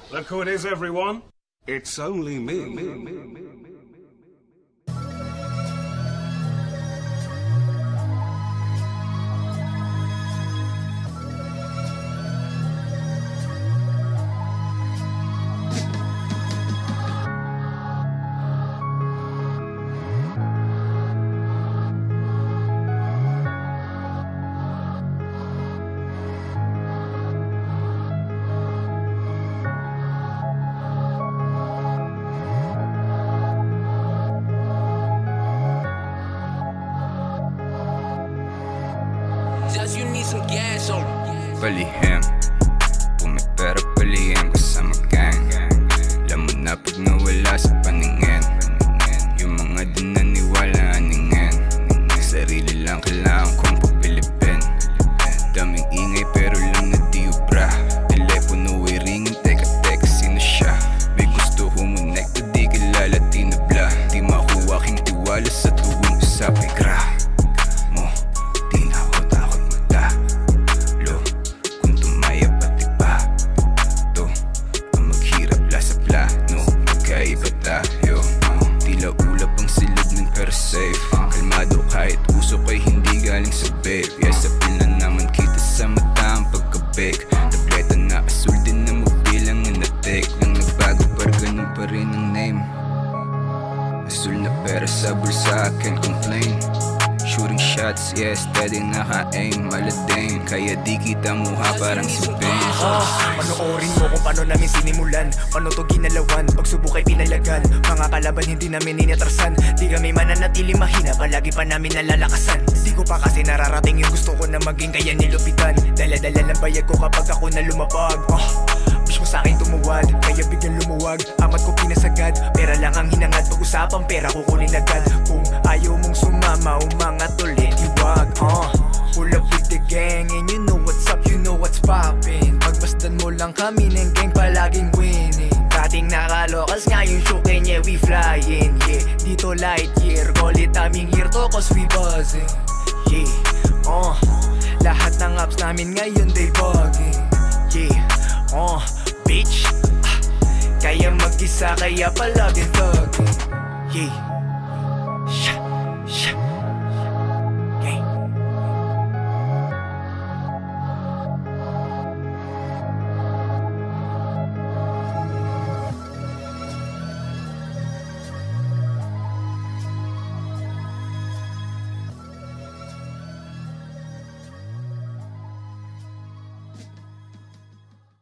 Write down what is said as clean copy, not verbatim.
Look who it is, everyone. It's only me. You need some gas on. Palihim, pumipera palihim kasama gang. Alam mo na pag nawala sa paningin, yung mga di naniwala aningin. Sarili lang kailangan kong papilipin. Daming ingay pero lang na di ubra. Telepono ay ringin, teka sino siya? May gusto humonekta, di kilala tinabla. Di makuha aking tiwala sa tuwing usapay gra. Safe, kalmado kahit usok ay hindi galing sa babe. Yes, apil na naman kita sa mata ang pagkabig. Tableta na asul din na magbilang na na-take. Lang nagbago pero ganun pa rin ang name. Asul na pera sa bulsa, can't complain. Shooting shots, yeah, steady naka-aim. Malading, kaya di kita muha parang si Ben. Panoorin mo kung paano namin sinimulan, paano to ginalawan, pagsubok ay pinalagan. Mga kalaban hindi namin inatrasan, di kami mananatili mahina, palagi pa namin nalalakasan. Di ko pa kasi nararating yung gusto ko na maging kaya nilupitan. Dala-dala lang bayad ko kapag ako na lumapag. Wish mo sa'kin tumuwad, kaya biglang lumuwag. Amat ko pinasagad, pera lang ang hinangad. Pag-usapang pera kukunin agad. Kung ayaw mong sumama, umangat ulit, iwag. Pull up with the gang and you know what's up, you know what's poppin'. Pagbasdan mo lang kami ng gang palaging winning. Dating nakalocals ngayon shukin, yeah we flying. Yeah, dito light year, call it aming year to cause we buzzing. Yeah, lahat ng apps namin ngayon they bugging. Yeah, bitch, kaya mag-isa kaya palaging thugging. Yeah.